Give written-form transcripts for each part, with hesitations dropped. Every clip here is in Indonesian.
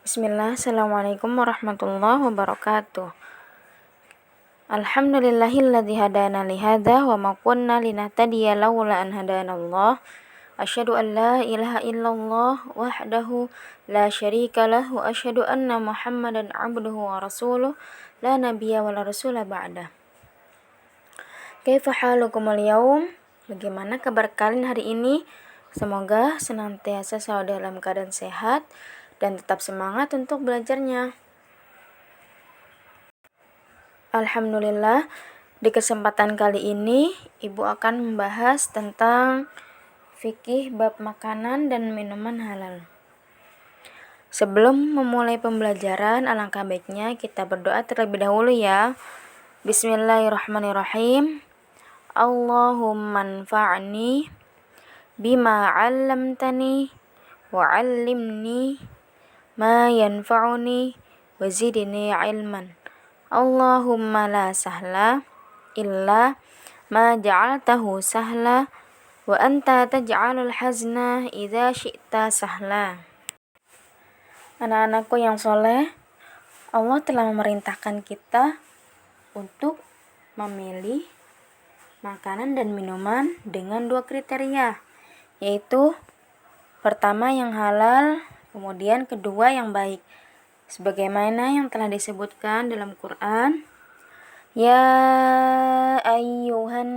Bismillah, Assalamualaikum warahmatullahi wabarakatuh. Alhamdulillahilladzi hadana lihada wa ma kunna linahtadiya laula an hadanallah. Asyhadu an la ilaha illallah wahdahu la syarika lah wa asyhadu anna Muhammadan abduhu wa rasuluh la nabiyya wa la rasula ba'da. Kaifa halukumul yaum? Bagaimana kabar kalian hari ini? Semoga senantiasa selalu dalam keadaan sehat dan tetap semangat untuk belajarnya. Alhamdulillah, di kesempatan kali ini Ibu akan membahas tentang fikih bab makanan dan minuman halal. Sebelum memulai pembelajaran, alangkah baiknya kita berdoa terlebih dahulu ya. Bismillahirrahmanirrahim. Allahumma anfa'ni bima 'allamtani wa 'allimni ma yanfa'uni wa zidni ilman. Allahumma la sahla illa ma ja'altahu sahla wa anta taj'alul hazna idza syi'ta sahla. Anak-anakku yang soleh, Allah telah memerintahkan kita untuk memilih makanan dan minuman dengan 2 kriteria, yaitu pertama yang halal, kemudian kedua yang baik. Sebagaimana yang telah disebutkan dalam Quran, Ya ayyuhan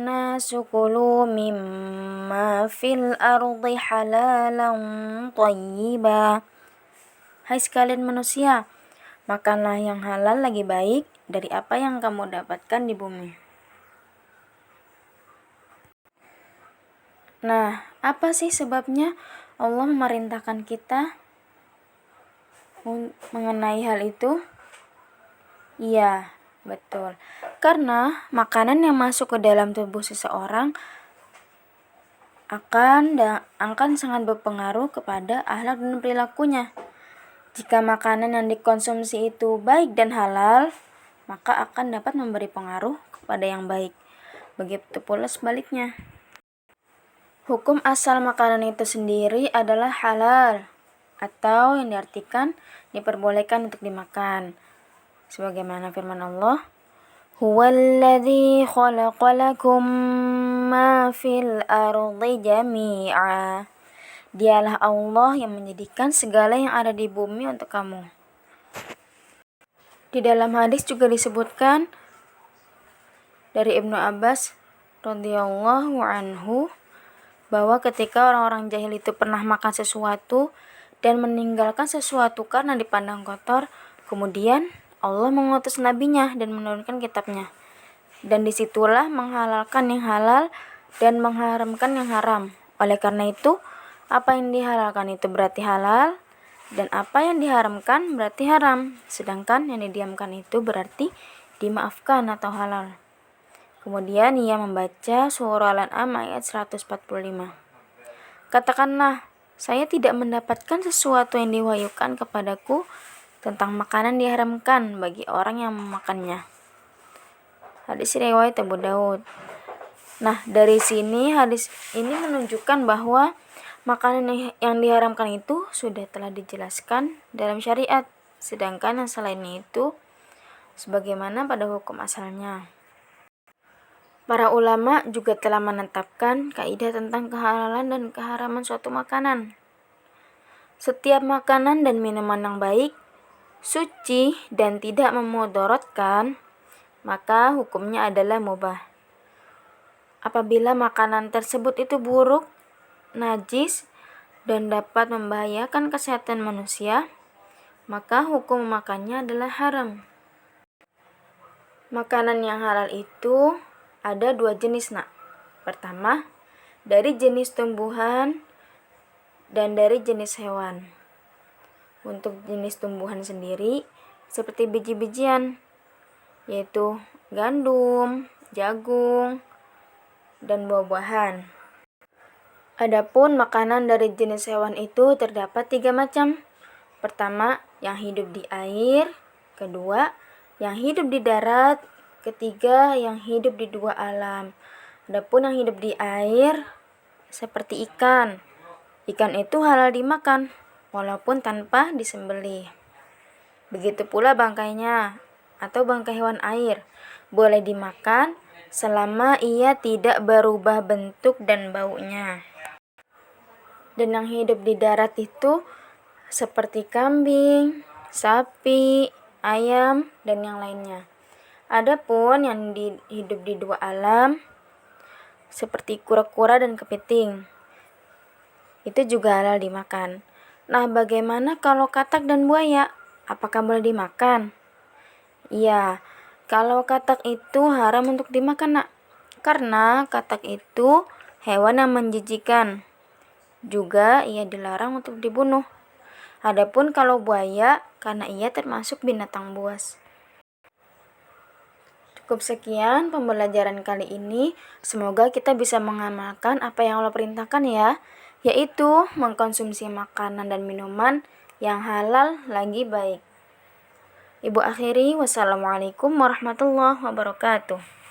nasu kulu mimma fil ardi halalan thayyiba. Hai sekalian manusia, makanlah yang halal lagi baik dari apa yang kamu dapatkan di bumi. Nah, apa sih sebabnya Allah memerintahkan kita mengenai hal itu? Iya, betul. Karena makanan yang masuk ke dalam tubuh seseorang akan sangat berpengaruh kepada akhlak dan perilakunya. Jika makanan yang dikonsumsi itu baik dan halal, maka akan dapat memberi pengaruh kepada yang baik. Begitu pula sebaliknya. Hukum asal makanan itu sendiri adalah halal, atau yang diartikan diperbolehkan untuk dimakan. Sebagaimana firman Allah, Huwallazi khalaqalakum ma fil ardi jami'a. Dialah Allah yang menjadikan segala yang ada di bumi untuk kamu. Di dalam hadis juga disebutkan dari Ibnu Abbas radhiyallahu anhu bahwa ketika orang-orang jahil itu pernah makan sesuatu dan meninggalkan sesuatu karena dipandang kotor, kemudian Allah mengutus nabinya dan menurunkan kitabnya. Dan disitulah menghalalkan yang halal dan mengharamkan yang haram. Oleh karena itu, apa yang dihalalkan itu berarti halal, dan apa yang diharamkan berarti haram. Sedangkan yang didiamkan itu berarti dimaafkan atau halal. Kemudian ia membaca surah Al-An'am ayat 145. Katakanlah, saya tidak mendapatkan sesuatu yang diwahyukan kepadaku tentang makanan diharamkan bagi orang yang memakannya. Hadis riwayat Abu Daud. Nah, dari sini hadis ini menunjukkan bahwa makanan yang diharamkan itu sudah telah dijelaskan dalam syariat, sedangkan yang selainnya itu sebagaimana pada hukum asalnya. Para ulama juga telah menetapkan kaidah tentang kehalalan dan keharaman suatu makanan. Setiap makanan dan minuman yang baik, suci dan tidak memudaratkan, maka hukumnya adalah mubah. Apabila makanan tersebut itu buruk, najis, dan dapat membahayakan kesehatan manusia, maka hukum memakannya adalah haram. Makanan yang halal itu ada 2 jenis, nak. Pertama, dari jenis tumbuhan dan dari jenis hewan. Untuk jenis tumbuhan sendiri, seperti biji-bijian, yaitu gandum, jagung, dan buah-buahan. Adapun makanan dari jenis hewan itu terdapat 3 macam. Pertama, yang hidup di air. Kedua, yang hidup di darat. Ketiga, yang hidup di 2 alam. Adapun yang hidup di air seperti ikan. Ikan itu halal dimakan. walaupun tanpa disembelih. Begitu pula bangkainya atau bangkai hewan air boleh dimakan selama ia tidak berubah bentuk dan baunya. Dan yang hidup di darat itu seperti kambing, sapi, ayam, dan yang lainnya. Adapun yang hidup di dua alam seperti kura-kura dan kepiting, itu juga halal dimakan. Nah, bagaimana kalau katak dan buaya? Apakah boleh dimakan? Iya, kalau katak itu haram untuk dimakan, Nak. Karena katak itu hewan yang menjijikan. Juga ia dilarang untuk dibunuh. Adapun kalau buaya, karena ia termasuk binatang buas. Cukup sekian pembelajaran kali ini. Semoga kita bisa mengamalkan apa yang Allah perintahkan ya, yaitu mengkonsumsi makanan dan minuman yang halal lagi baik. Ibu akhiri, wassalamualaikum warahmatullahi wabarakatuh.